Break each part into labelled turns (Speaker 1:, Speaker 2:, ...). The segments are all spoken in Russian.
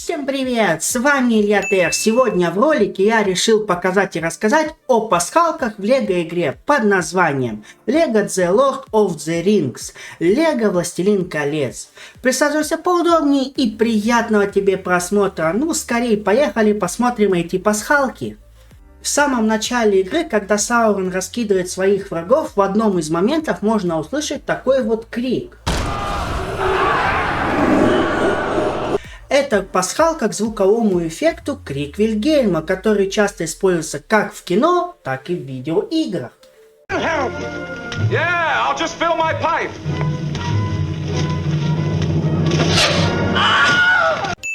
Speaker 1: Всем привет! С вами Илья ТР. Сегодня в ролике я решил показать и рассказать о пасхалках в лего игре под названием LEGO The Lord of the Rings. LEGO Властелин колец. Присаживайся поудобнее и приятного тебе просмотра. Ну, скорее поехали посмотрим эти пасхалки. В самом начале игры, когда Саурон раскидывает своих врагов, в одном из моментов можно услышать такой вот крик. Это пасхалка к звуковому эффекту крик Вильгельма, который часто используется как в кино, так и в видеоиграх.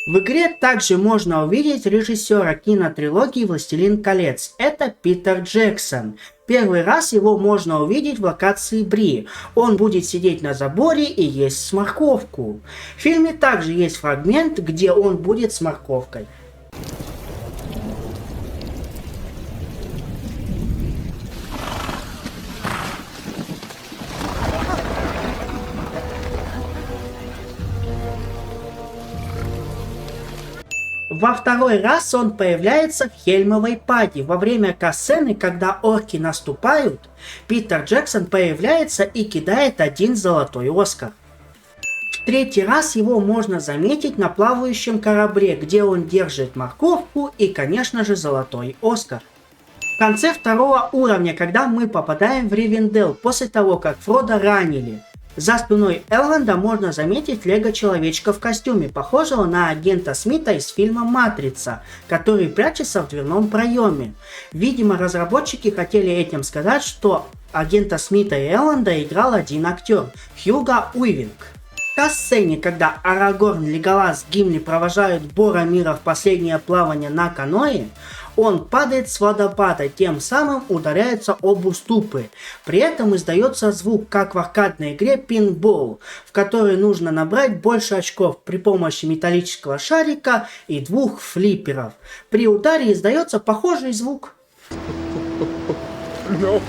Speaker 1: В игре также можно увидеть режиссера кинотрилогии «Властелин колец». Это Питер Джексон. Первый раз его можно увидеть в локации Бри. Он будет сидеть на заборе и есть морковку. В фильме также есть фрагмент, где он будет с морковкой. Во второй раз он появляется в Хельмовой паде. Во время катсцены, когда орки наступают, Питер Джексон появляется и кидает один золотой Оскар. В третий раз его можно заметить на плавающем корабле, где он держит морковку и, конечно же, золотой Оскар. В конце второго уровня, когда мы попадаем в Ривендел после того, как Фродо ранили, за спиной Элронда можно заметить лего-человечка в костюме, похожего на агента Смита из фильма «Матрица», который прячется в дверном проеме. Видимо, разработчики хотели этим сказать, что агента Смита и Элронда играл один актер – Хьюго Уивинг. В катсцене, когда Арагорн, Леголас, Гимли провожают Боромира в последнее плавание на каное, он падает с водопада, тем самым ударяется об уступы. При этом издается звук, как в аркадной игре Pinball, в которой нужно набрать больше очков при помощи металлического шарика и двух флипперов. При ударе издается похожий звук. No.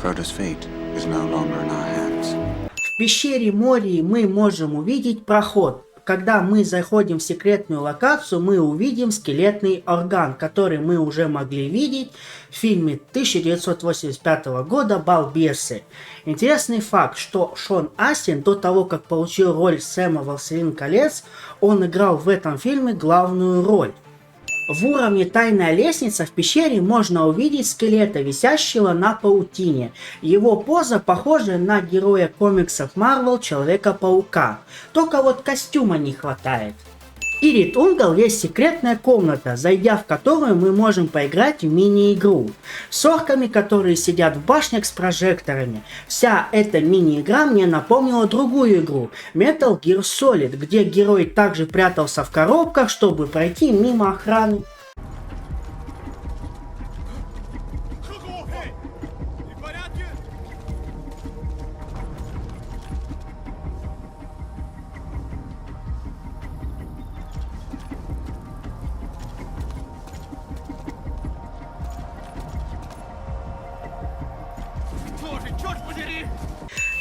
Speaker 1: В пещере Мории мы можем увидеть проход. Когда мы заходим в секретную локацию, мы увидим скелетный орган, который мы уже могли видеть в фильме 1985 года «Балбесы». Интересный факт, что Шон Астин до того, как получил роль Сэма «Властелин колец», он играл в этом фильме главную роль. В уровне «Тайная лестница» в пещере можно увидеть скелета, висящего на паутине. Его поза похожа на героя комиксов Marvel Человека-паука, только вот костюма не хватает. В Spirit Ungle есть секретная комната, зайдя в которую мы можем поиграть в мини-игру с орками, которые сидят в башнях с прожекторами. Вся эта мини-игра мне напомнила другую игру Metal Gear Solid, где герой также прятался в коробках, чтобы пройти мимо охраны.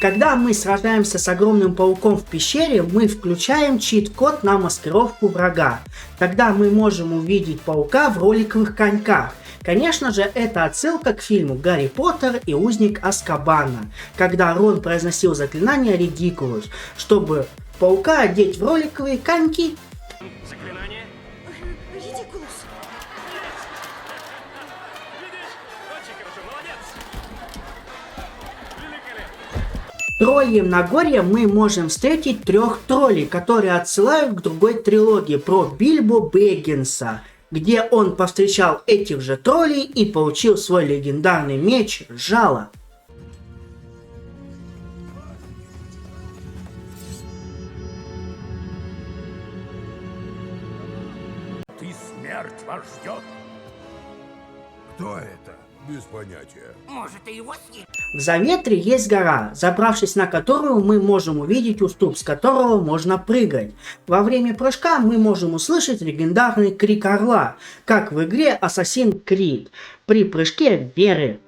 Speaker 1: Когда мы сражаемся с огромным пауком в пещере, мы включаем чит-код на маскировку врага. Тогда мы можем увидеть паука в роликовых коньках. Конечно же, это отсылка к фильму «Гарри Поттер и узник Азкабана», когда Рон произносил заклинание Riddikulus, чтобы паука одеть в роликовые коньки.
Speaker 2: Заклинание?
Speaker 3: Riddikulus.
Speaker 1: В Тролльем Нагорье мы можем встретить 3 троллей, которые отсылают к другой трилогии про Бильбо Бэггинса, где он повстречал этих же троллей и получил свой легендарный меч Жало.
Speaker 4: Ты смерть вас ждет. Кто это? Без понятия.
Speaker 3: Может, и его съесть?
Speaker 1: В Заветре есть гора, забравшись на которую мы можем увидеть уступ, с которого можно прыгать. Во время прыжка мы можем услышать легендарный крик орла, как в игре Assassin's Creed при прыжке веры.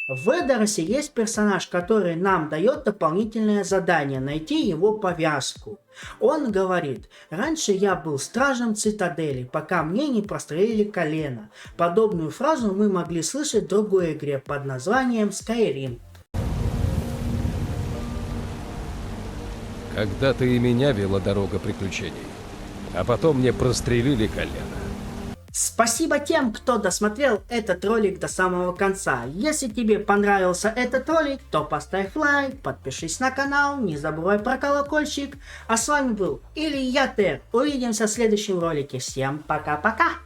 Speaker 1: В Эдоросе есть персонаж, который нам дает дополнительное задание — найти его повязку. Он говорит: «Раньше я был стражем цитадели, пока мне не прострелили колено». Подобную фразу мы могли слышать в другой игре под названием Skyrim.
Speaker 2: Когда-то и меня вела дорога приключений, а потом мне прострелили колено.
Speaker 1: Спасибо тем, кто досмотрел этот ролик до самого конца. Если тебе понравился этот ролик, то поставь лайк, подпишись на канал, не забывай про колокольчик. А с вами был Илья Тер. Увидимся в следующем ролике. Всем пока-пока!